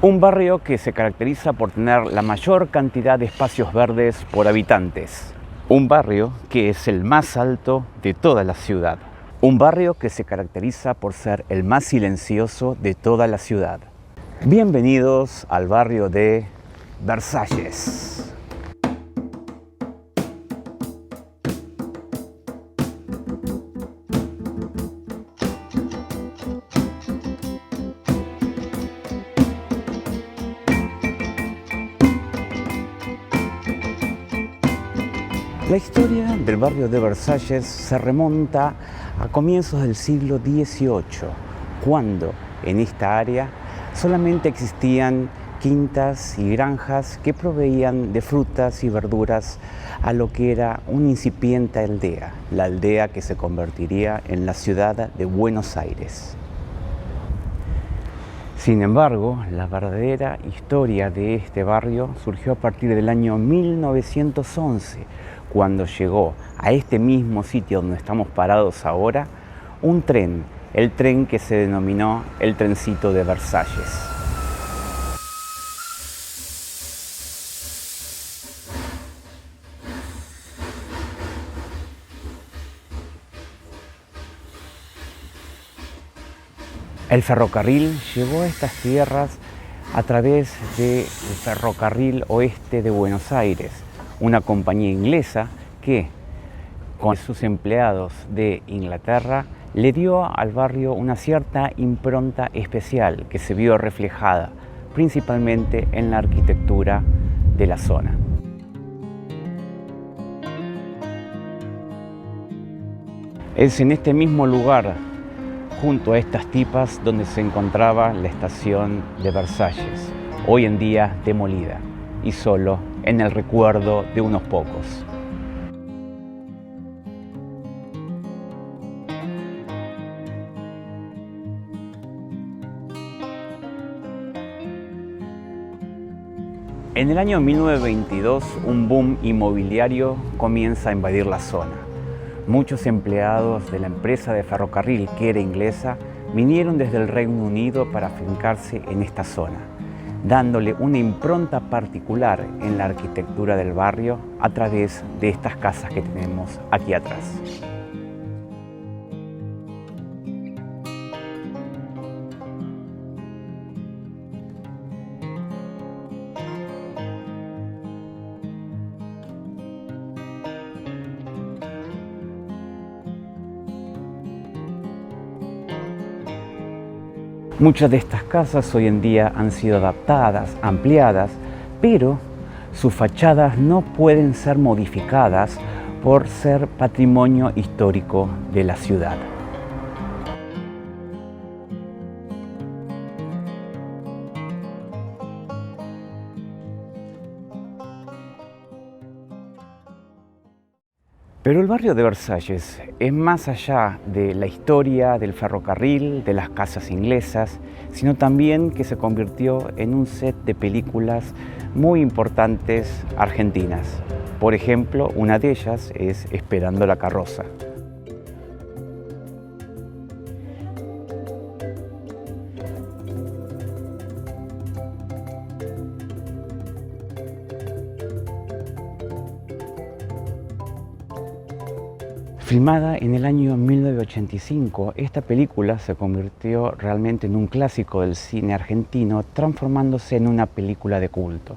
Un barrio que se caracteriza por tener la mayor cantidad de espacios verdes por habitantes. Un barrio que es el más alto de toda la ciudad. Un barrio que se caracteriza por ser el más silencioso de toda la ciudad. Bienvenidos al barrio de Versalles. La historia del barrio de Versalles se remonta a comienzos del siglo XVIII, cuando en esta área solamente existían quintas y granjas que proveían de frutas y verduras a lo que era una incipiente aldea, la aldea que se convertiría en la ciudad de Buenos Aires. Sin embargo, la verdadera historia de este barrio surgió a partir del año 1911, cuando llegó a este mismo sitio donde estamos parados ahora, un tren, el tren que se denominó el trencito de Versalles. El ferrocarril llegó a estas tierras a través del Ferrocarril Oeste de Buenos Aires, una compañía inglesa que, con sus empleados de Inglaterra, le dio al barrio una cierta impronta especial que se vio reflejada principalmente en la arquitectura de la zona. Es en este mismo lugar, junto a estas tipas, donde se encontraba la estación de Versalles, hoy en día demolida y solo en el recuerdo de unos pocos. En el año 1922, un boom inmobiliario comienza a invadir la zona. Muchos empleados de la empresa de ferrocarril, que era inglesa, vinieron desde el Reino Unido para afincarse en esta zona, dándole una impronta particular en la arquitectura del barrio a través de estas casas que tenemos aquí atrás. Muchas de estas casas hoy en día han sido adaptadas, ampliadas, pero sus fachadas no pueden ser modificadas por ser patrimonio histórico de la ciudad. Pero el barrio de Versalles es más allá de la historia del ferrocarril, de las casas inglesas, sino también que se convirtió en un set de películas muy importantes argentinas. Por ejemplo, una de ellas es Esperando la carroza. Filmada en el año 1985, esta película se convirtió realmente en un clásico del cine argentino, transformándose en una película de culto.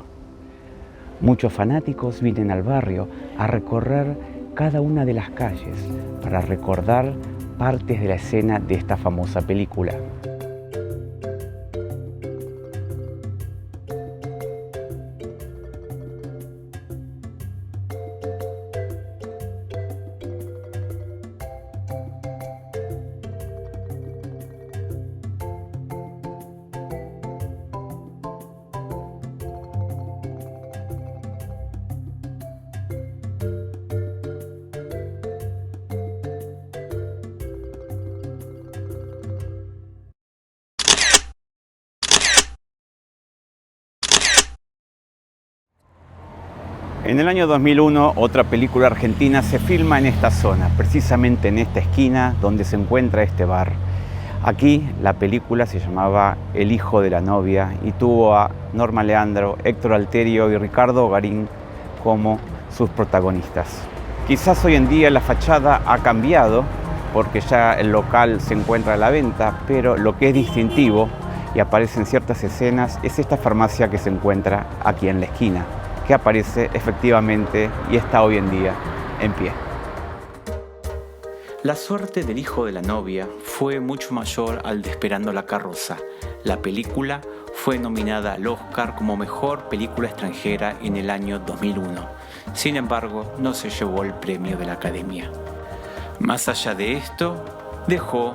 Muchos fanáticos vienen al barrio a recorrer cada una de las calles para recordar partes de la escena de esta famosa película. En el año 2001, otra película argentina se filma en esta zona, precisamente en esta esquina donde se encuentra este bar. Aquí la película se llamaba El hijo de la novia y tuvo a Norma Leandro, Héctor Alterio y Ricardo Garín como sus protagonistas. Quizás hoy en día la fachada ha cambiado porque ya el local se encuentra a la venta, pero lo que es distintivo y aparece en ciertas escenas es esta farmacia que se encuentra aquí en la esquina, que aparece efectivamente y está hoy en día en pie. La suerte del hijo de la novia fue mucho mayor al de Esperando la carroza. La película fue nominada al Oscar como mejor película extranjera en el año 2001. Sin embargo, no se llevó el premio de la Academia. Más allá de esto, dejó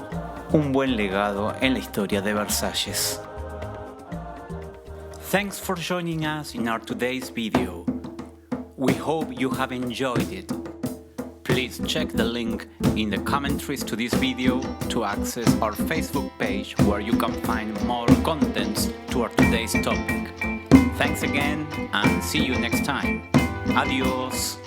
un buen legado en la historia de Versalles. Thanks for joining us in our today's video. We hope you have enjoyed it. Please check the link in the commentaries to this video to access our Facebook page where you can find more contents to our today's topic. Thanks again and see you next time. Adios.